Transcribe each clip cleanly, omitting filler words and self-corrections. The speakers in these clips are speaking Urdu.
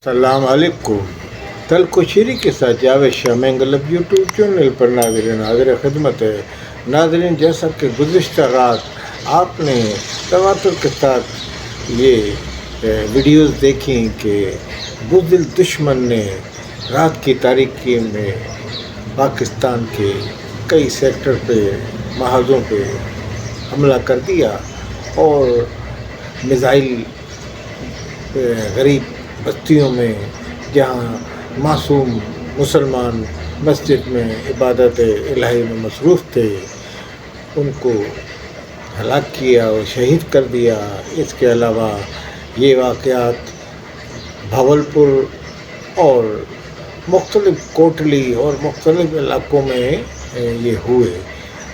السلام علیکم. تلک و شیری کے ساتھ جاوید شاہ مینگلب یوٹیوب چینل پر ناظرین حاضر خدمت ہے. ناظرین، جیسا کہ گزشتہ رات آپ نے تواتر کے ساتھ یہ ویڈیوز دیکھیں کہ بزدل دشمن نے رات کی تاریکی میں پاکستان کے کئی سیکٹر پہ محاذوں پہ حملہ کر دیا اور میزائل غریب بستیوں میں جہاں معصوم مسلمان مسجد میں عبادت الہی میں مصروف تھے ان کو ہلاک کیا اور شہید کر دیا. اس کے علاوہ یہ واقعات بھاولپور اور مختلف کوٹلی اور مختلف علاقوں میں یہ ہوئے.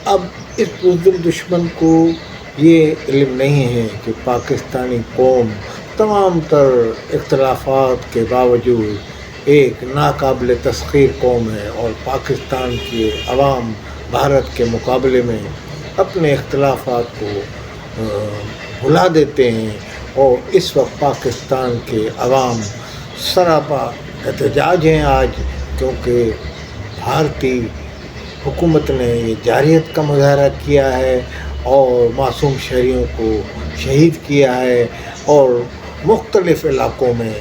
اب اس بزدل دشمن کو یہ علم نہیں ہے کہ پاکستانی قوم تمام تر اختلافات کے باوجود ایک ناقابل تسخیر قوم ہے اور پاکستان کے عوام بھارت کے مقابلے میں اپنے اختلافات کو بھلا دیتے ہیں. اور اس وقت پاکستان کے عوام سراپا احتجاج ہیں آج، کیونکہ بھارتی حکومت نے یہ جارحیت کا مظاہرہ کیا ہے اور معصوم شہریوں کو شہید کیا ہے اور مختلف علاقوں میں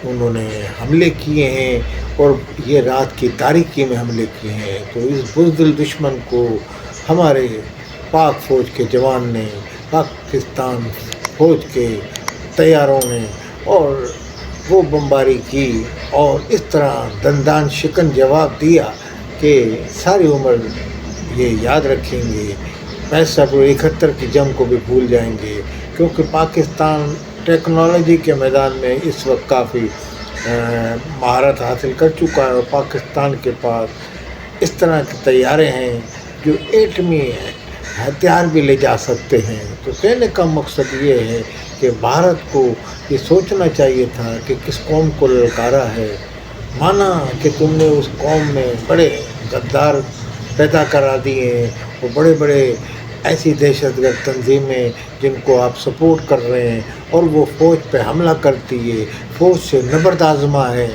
انہوں نے حملے کیے ہیں اور یہ رات کی تاریکی میں حملے کیے ہیں. تو اس بزدل دشمن کو ہمارے پاک فوج کے جوان نے، پاکستان فوج کے طیاروں نے اور وہ بمباری کی اور اس طرح دندان شکن جواب دیا کہ ساری عمر یہ یاد رکھیں گے. 6571 کی جنگ کو بھی بھول جائیں گے، کیونکہ پاکستان ٹیکنالوجی کے میدان میں اس وقت کافی مہارت حاصل کر چکا ہے اور پاکستان کے پاس اس طرح کے طیارے ہیں جو ایٹمی ہتھیار بھی لے جا سکتے ہیں. تو کہنے کا مقصد یہ ہے کہ بھارت کو یہ سوچنا چاہیے تھا کہ کس قوم کو للکارا ہے. مانا کہ تم نے اس قوم میں بڑے غدار پیدا کرا دیے ہیں اور بڑے بڑے ایسی دہشت گرد تنظیمیں جن کو آپ سپورٹ کر رہے ہیں اور وہ فوج پہ حملہ کرتی ہے، فوج سے نبرد آزما ہے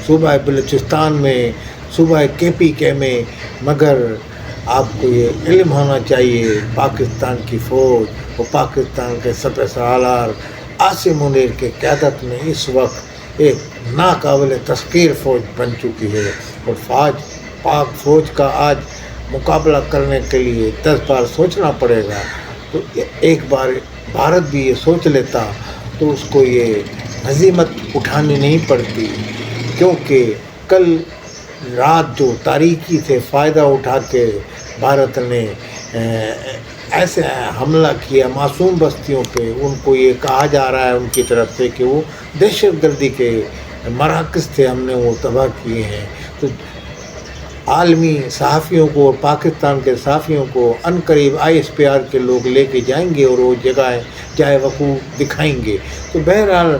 صوبہ بلوچستان میں، صوبہ KPK میں. مگر آپ کو یہ علم ہونا چاہیے پاکستان کی فوج اور پاکستان کے سپہ سالار عاصم منیر کے قیادت میں اس وقت ایک ناقابل تسخیر فوج بن چکی ہے اور پاک فوج کا آج مقابلہ کرنے کے لیے 10 بار سوچنا پڑے گا. تو ایک بار بھارت بھی یہ سوچ لیتا تو اس کو یہ ہزیمت اٹھانی نہیں پڑتی، کیونکہ کل رات جو تاریکی سے فائدہ اٹھا کے بھارت نے ایسے حملہ کیا معصوم بستیوں پہ، ان کو یہ کہا جا رہا ہے ان کی طرف سے کہ وہ دہشت گردی کے مراکز سے ہم نے وہ تباہ کیے ہیں. تو عالمی صحافیوں کو اور پاکستان کے صحافیوں کو عنقریب ISPR کے لوگ لے کے جائیں گے اور وہ جگہ جائے وقوع دکھائیں گے. تو بہرحال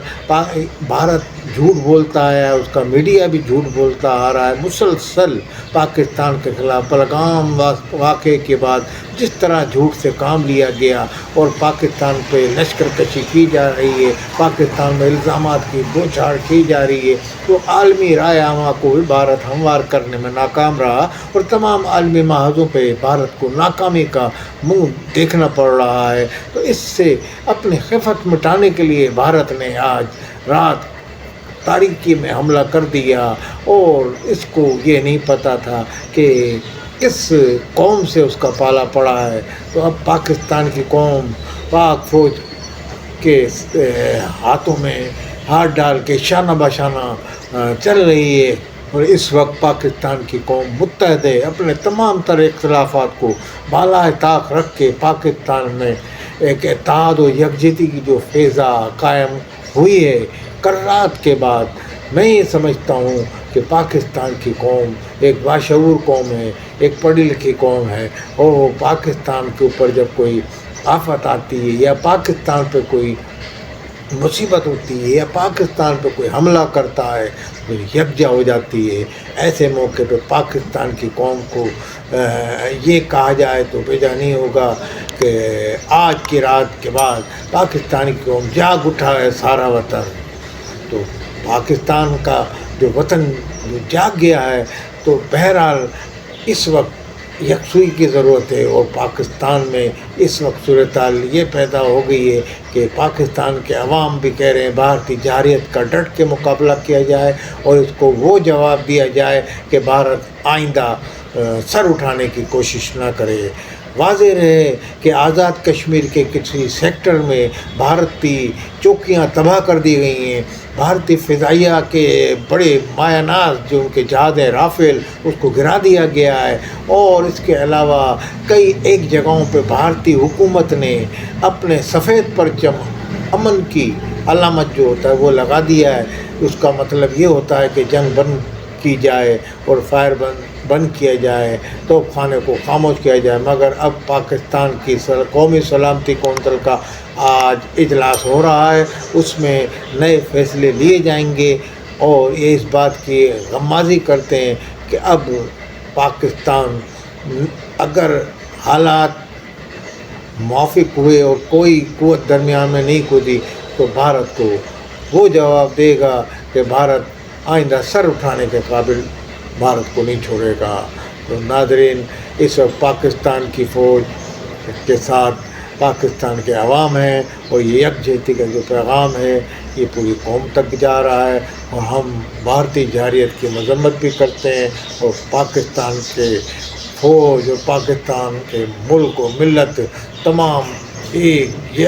بھارت جھوٹ بولتا ہے، اس کا میڈیا بھی جھوٹ بولتا آ رہا ہے مسلسل پاکستان کے خلاف. پہلگام واقعے کے بعد جس طرح جھوٹ سے کام لیا گیا اور پاکستان پہ لشکر کشی کی جا رہی ہے، پاکستان میں الزامات کی بوچھاڑ کی جا رہی ہے، تو عالمی رائے عامہ کو بھی بھارت ہموار کرنے میں ناکام رہا اور تمام عالمی محاذوں پہ بھارت کو ناکامی کا منہ دیکھنا پڑ رہا ہے. تو اس سے اپنی خفت مٹانے کے لیے بھارت نے آج رات تاریکی میں حملہ کر دیا اور اس کو یہ نہیں پتہ تھا کہ اس قوم سے اس کا پالا پڑا ہے. تو اب پاکستان کی قوم پاک فوج کے ہاتھوں میں ہاتھ ڈال کے شانہ بشانہ چل رہی ہے اور اس وقت پاکستان کی قوم متحد ہے. اپنے تمام تر اختلافات کو بالائے طاق رکھ کے پاکستان میں ایک اتحاد و یکجہتی کی جو فضا قائم ہوئی ہے کرات کے بعد، میں یہ سمجھتا ہوں کہ پاکستان کی قوم ایک باشعور قوم ہے، ایک پڑھی لکھی قوم ہے اور وہ پاکستان کے اوپر جب کوئی آفت آتی ہے یا پاکستان پہ کوئی مصیبت ہوتی ہے یا پاکستان پہ کوئی حملہ کرتا ہے تو یکجا ہو جاتی ہے. ایسے موقع پہ پاکستان کی قوم کو یہ کہا جائے تو بھیجا نہیں ہوگا کہ آج کی رات کے بعد پاکستانی قوم جاگ اٹھا ہے سارا وطن. تو پاکستان کا جو وطن جو جاگ گیا ہے، تو بہرحال اس وقت یکسوئی کی ضرورت ہے، اور پاکستان میں اس وقت صورتحال یہ پیدا ہو گئی ہے کہ پاکستان کے عوام بھی کہہ رہے ہیں بھارتی جارحیت کا ڈٹ کے مقابلہ کیا جائے، اور اس کو وہ جواب دیا جائے کہ بھارت آئندہ سر اٹھانے کی کوشش نہ کرے۔ واضح رہے کہ آزاد کشمیر کے کسی سیکٹر میں بھارتی چوکیاں تباہ کر دی گئی ہیں، بھارتی فضائیہ کے بڑے مایہ ناز جو ان کے جہاز ہیں رافیل، اس کو گرا دیا گیا ہے، اور اس کے علاوہ کئی ایک جگہوں پہ بھارتی حکومت نے اپنے سفید پرچم امن کی علامت جو ہوتا ہے وہ لگا دیا ہے۔ اس کا مطلب یہ ہوتا ہے کہ جنگ بند کی جائے اور فائر بند کیا جائے، توپ خانے کو خاموش کیا جائے، مگر اب پاکستان کی قومی سلامتی کونسل کا آج اجلاس ہو رہا ہے، اس میں نئے فیصلے لیے جائیں گے، اور یہ اس بات کی غمازی کرتے ہیں کہ اب پاکستان اگر حالات موافق ہوئے اور کوئی قوت درمیان میں نہیں کودی تو بھارت کو وہ جواب دے گا کہ بھارت آئندہ سر اٹھانے کے قابل بھارت کو نہیں چھوڑے گا۔ تو ناظرین، اس وقت پاکستان کی فوج کے ساتھ پاکستان کے عوام ہیں، اور یہ یکجہتی کا جو پیغام ہے یہ پوری قوم تک جا رہا ہے، اور ہم بھارتی جارحیت کی مذمت بھی کرتے ہیں، اور پاکستان کے فوج اور پاکستان کے ملک و ملت تمام ایک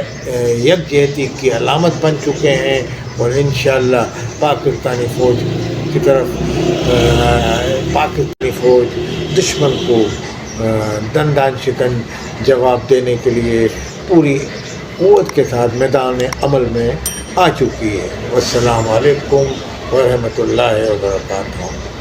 یکجہتی کی علامت بن چکے ہیں، اور انشاءاللہ پاکستانی فوج کی طرف پاکستانی فوج دشمن کو دندان شکن جواب دینے کے لیے پوری قوت کے ساتھ میدان عمل میں آ چکی ہے۔ والسلام علیکم ورحمۃ اللہ وبرکاتہ۔